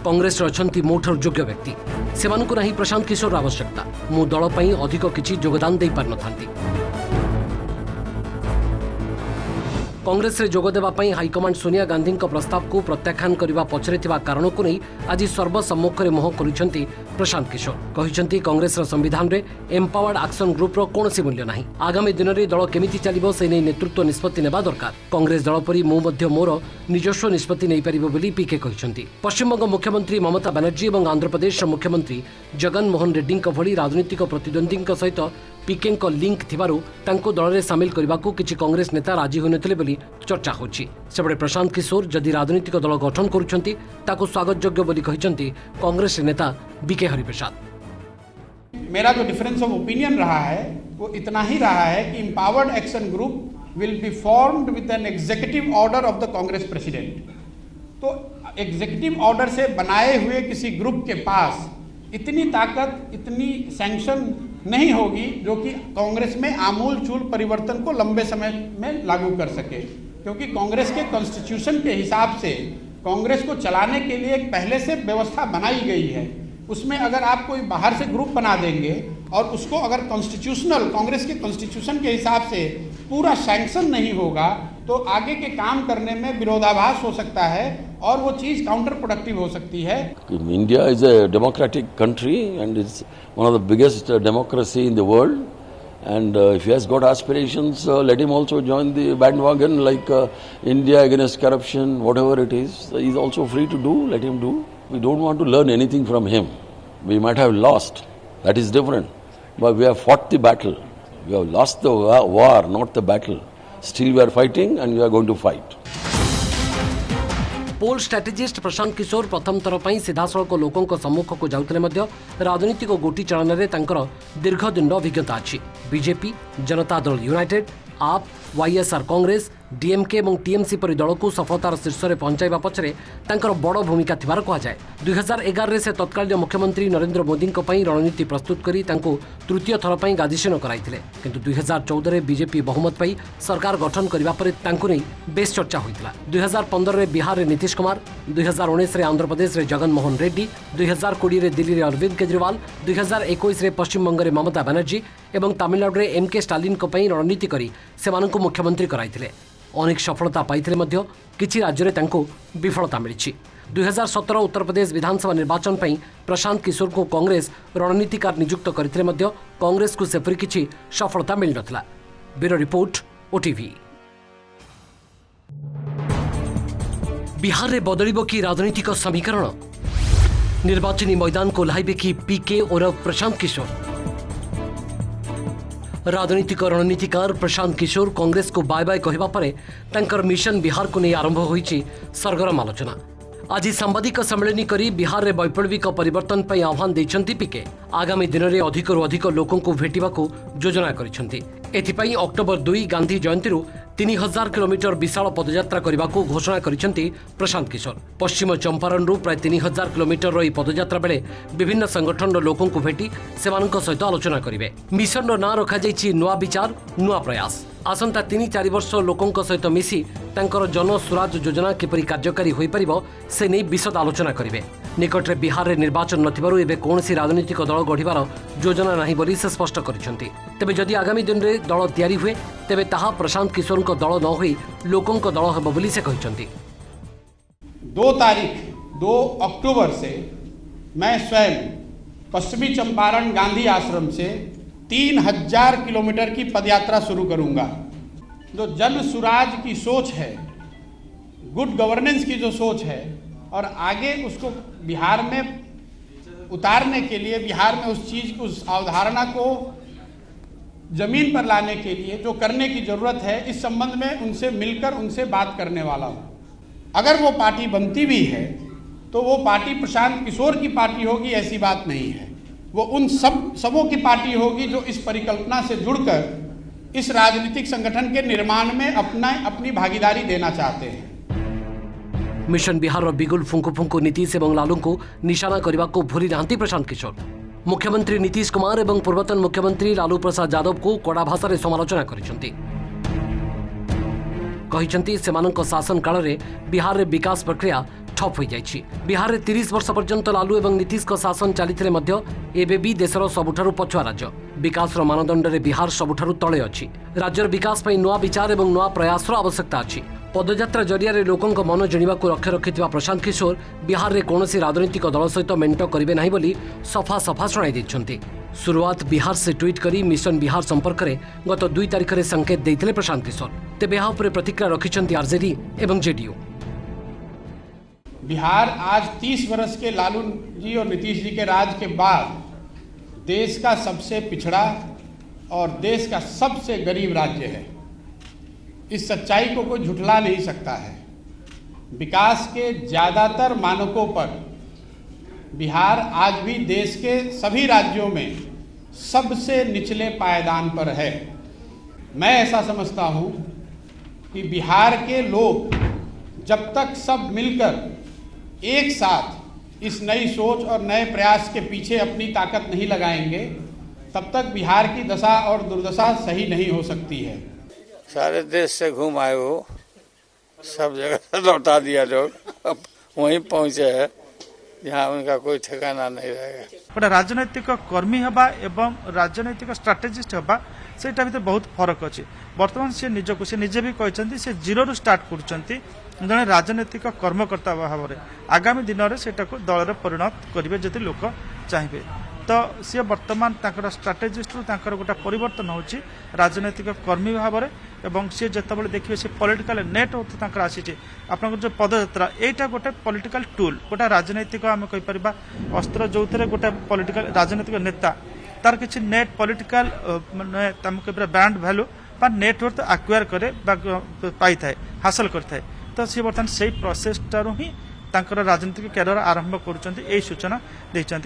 कांग्रेस अछंती मोठर योग्य व्यक्ति सेमानकु नाही प्रशांत किशोर आवश्यकता मु दल पई अधिक किछि योगदान दे पार नथांती। कांग्रेस रे जोग देबा पई हाईकमांड सोनिया गांधी प्रस्ताव को प्रत्याख्यान करने पछरे थिबा कारण को नहीं आज सर्वसम्मुख में मुह करिसेंती प्रशांत किशोर कहिसेंती कांग्रेस संविधान रे एम्पावर्ड एक्शन ग्रुप रो कोनोसी मूल्य नाही। आगामी दिन में दल केमिति चलिबो से नै नेतृत्व निष्पत्ति नेबा दरकार। कांग्रेस दल परि मु मध्य मोर निजस्व निष्पत्ति नै परिबो बोली पीके कहिसेंती। पश्चिमबंग मुख्यमंत्री ममता बनर्जी और आंध्र प्रदेश मुख्यमंत्री जगन मोहन रेड्डी भली राजनीतिक प्रतिद्वंदी सहित पीके लिंक थिबारु तांको दल में सामिल करने को किसी कांग्रेस नेता राजी होनथिले बोली चर्चा होछि। सेबडे प्रशांत किशोर जदि राजनीतिक दल गठन करुछंती ताको स्वागत योग्य बोली कहिसेंती कांग्रेस नेता बीके हरिप्रसाद। मेरा जो डिफरेंस ऑफ ओपिनियन रहा है वो इतना ही रहा है कि empowered action group will be formed with an executive order of the Congress president. तो एग्जीक्यूटिव ऑर्डर से बनाए हुए किसी ग्रुप के पास इतनी ताकत इतनी सैंक्शन नहीं होगी जो कि कांग्रेस में आमूल चूल परिवर्तन को लंबे समय में लागू कर सके, क्योंकि कांग्रेस के कॉन्स्टिट्यूशन के हिसाब से कांग्रेस को चलाने के लिए एक पहले से व्यवस्था बनाई गई है। उसमें अगर आप कोई बाहर से ग्रुप बना देंगे और उसको अगर कॉन्स्टिट्यूशनल कांग्रेस के कॉन्स्टिट्यूशन के हिसाब से पूरा सैंक्शन नहीं होगा तो आगे के काम करने में विरोधाभास हो सकता है और वो चीज़ काउंटर प्रोडक्टिव हो सकती है। India is a democratic country and it's one of the biggest democracy in the world. And if he has got aspirations, let him also join the bandwagon like India against corruption, whatever it is. He's also free to do, let him do. We don't want to learn anything from him. We might have lost, that is different. But we have fought the battle. We have lost the war, not the battle. Still we are fighting and we are going to fight. Poll strategist Prashant Kishor प्रथम थर पर सीधासख लोकों सम्मुख को जाउतले मध्य राजनीतिक गोटी चालन में दीर्घदिन अभिज्ञता अच्छी। बीजेपी, जनता दल यूनाइटेड, आप, वाईएसआर कांग्रेस, डीएमके और टीएमसी परि दल को सफलतार शीर्ष में पहुंचाइबा पछरे तांकर बड़ भूमिका थिबार कहुए। 2011 रे से तत्कालीन मुख्यमंत्री नरेंद्र मोदी रणनीति प्रस्तुत करी तांको तृतीय थर पर गादीसीन कराइथिले, किंतु 2014 रे बीजेपी बहुमत पाई सरकार गठन करबा परे तांको नै बेस चर्चा होइतिला। 2015 रे बिहार रे नीतीश कुमार, 2019 रे आंध्र प्रदेश रे जगन मोहन रेड्डी, 2020 रे दिल्ली रे अरविंद केजरीवाल, 2021 रे पश्चिम बंग रे ममता बनर्जी एवं तमिलनाडु रे एमके स्टालिन को पई रणनीति करी सेमानंको मुख्यमंत्री कराइथिले। अनेक सफलता पाइथिले मध्य किछि राज्य रे तांको विफलता मिलिछि। 2017 उत्तर प्रदेश विधानसभा निर्वाचन पर प्रशांत किशोर को कांग्रेस रणनीतिकार नियुक्त करथिले मध्य कांग्रेस को सेपरि किछि सफलता मिल नथिला। Bureau report, OTV. बिहार रे बदलिबो कि राजनीतिक समीकरण? निर्वाचनी मैदान को लाइबे कि पीके और प्रशांत किशोर? राजनीतिक रणनीतिकार प्रशांत किशोर कांग्रेस को बाय बाय कहवा परे तांकर मिशन बिहार को नहीं आरंभ होईछि सरगरम आलोचना। आज सांबादिक सम्मेलन करी बिहार रे वैप्लविक परिवर्तन पर आह्वान देछंती पीके। आगामी दिन में अधिकरु अधिक लोकों को भेटिबाको योजना करिसेंती। एथिपाई अक्टोबर 2 गांधी जयंती 3000 किलोमीटर विशाल पदयात्रा करने को घोषणा करिसेंती प्रशांत किशोर। पश्चिम चंपारण प्राय 3000 किलोमीटर रही पदयात्रा बेले विभिन्न संगठन लोकों को भेटी सेमानक सहित आलोचना करिवे। मिशन रो ना रखा जाइछि नुआ विचार नुआ प्रयास। आसंता 3-4 वर्ष लोकों सहित मिसी तांकर जन स्वराज योजना किपरि कार्यकारी होई परिबो से नै विशद आलोचना करिवे। निकट में बिहार रे निर्वाचन नथिबारु एबे कोनोसी राजनीतिक दल गढ़िबार योजना नाही बोली से स्पष्ट करिसेंती। तेबे जदि आगामी दिन रे दल तैयारी हुए तेबे ताहा प्रशांत किशोर को दल न होई लोकों को दल हेबो बोली से कहिसेंती। 2 अक्टूबर से मैं स्वयं पश्चिमी चंपारण गांधी आश्रम से 3000 किलोमीटर की पदयात्रा शुरू करूंगा। जो जन सुराज की सोच है, गुड गवर्नेंस की जो सोच है और आगे उसको बिहार में उतारने के लिए, बिहार में उस चीज़ उस अवधारणा को जमीन पर लाने के लिए जो करने की जरूरत है, इस संबंध में उनसे मिलकर उनसे बात करने वाला हूँ। अगर वो पार्टी बनती भी है तो वो पार्टी प्रशांत किशोर की पार्टी होगी ऐसी बात नहीं है। वो उन सबों की पार्टी होगी जो इस परिकल्पना से जुड़कर इस राजनीतिक संगठन के निर्माण में अपनी भागीदारी देना चाहते हैं। मिशन बिहार बिगुल फुंकु फुंकु नीतीश और लालू को निशाना करने को भूली नांती प्रशांत किशोर। मुख्यमंत्री नीतीश कुमार और पूर्वतन मुख्यमंत्री लालू प्रसाद यादव को कड़ा भाषा में समालोचना करिसेंती। कहिसेंती सेमानक शासन काल रे बिहार रे विकास प्रक्रिया ठप हो जाइछि। बिहार में 30 वर्ष पर्यंत लालू एवं नीतीश का शासन चली मध्य एबे भी देशर सबुठारु पछुआ राज्य। विकास मानदंड में बिहार सबुठारु तले अछि। राज्यर विकास पई नुआ विचार एवं नुआ प्रयासर आवश्यकता अछि। पदयात्रा जरिया लोकों मन जिणवा को रखे रखिथिबा प्रशांत किशोर बिहार में कौनसी राजनीतिक दल सहित मेंट करिवे नाही बोली सफा सफा सुनाई दैछन्ति। शुरुआत बिहार से ट्वीट करी मिशन बिहार संपर्क में गत 2 तारिख में संकेत देते प्रशांत किशोर। तेबे यहाँ पर प्रतिक्रिया रखिछन्ति आरजेडी एवं जेडीयू। बिहार आज 30 वर्ष के लालू जी और नीतीश जी के राज के बाद देश का सबसे पिछड़ा और देश का सबसे गरीब राज्य है। इस सच्चाई को कोई झुठला नहीं सकता है। विकास के ज़्यादातर मानकों पर बिहार आज भी देश के सभी राज्यों में सबसे निचले पायदान पर है। मैं ऐसा समझता हूँ कि बिहार के लोग जब तक सब मिलकर एक साथ इस नई सोच और नए प्रयास के पीछे अपनी ताकत नहीं लगाएंगे, तब तक बिहार की दशा और दुर्दशा सही नहीं हो सकती है। सारे देश से घूम आए हो, सब जगह से लौटा दिया लोग, अब वहीं पहुंचे हैं जहाँ उनका कोई ठिकाना नहीं रहेगा। गोटे राजनैतिक कर्मी हवा एवं राजनैतिक स्ट्राटेजिस्ट हवा सेटा भी बहुत फरक अच्छी। बर्तमान से निजको से निजे भी कहते से जीरो स्टार्ट कर जड़े राजनैतिक कर्मकर्ता भाव में आगामी दिन में सेटा को दल परिणत करेंगे जदि लोक चाहिए। तो सी बर्तमान तांकर स्ट्राटेजिस्ट गोटे परिवर्तन होची राजनैतिक कर्मी भाव में एवं सी जिते देखिए से पॉलिटिकल नेट आसी आप जो पदयात्रा यहाँ गोटे पॉलिटिकल टूल गोटे राजनैतिक आम कहीपर अस्त्र जो गोटे पॉलिटिकल राजनैतिक नेता तार किसी नेट पॉलिटिकल माने ब्रांड वैल्यू बा नेटवर्थ आक्वायर करे पाई थाए हासिल करता है। तो सी बर्तमान से प्रोसेस टारू ही राजनीतिक कैरियर आरंभ कर सूचना देते।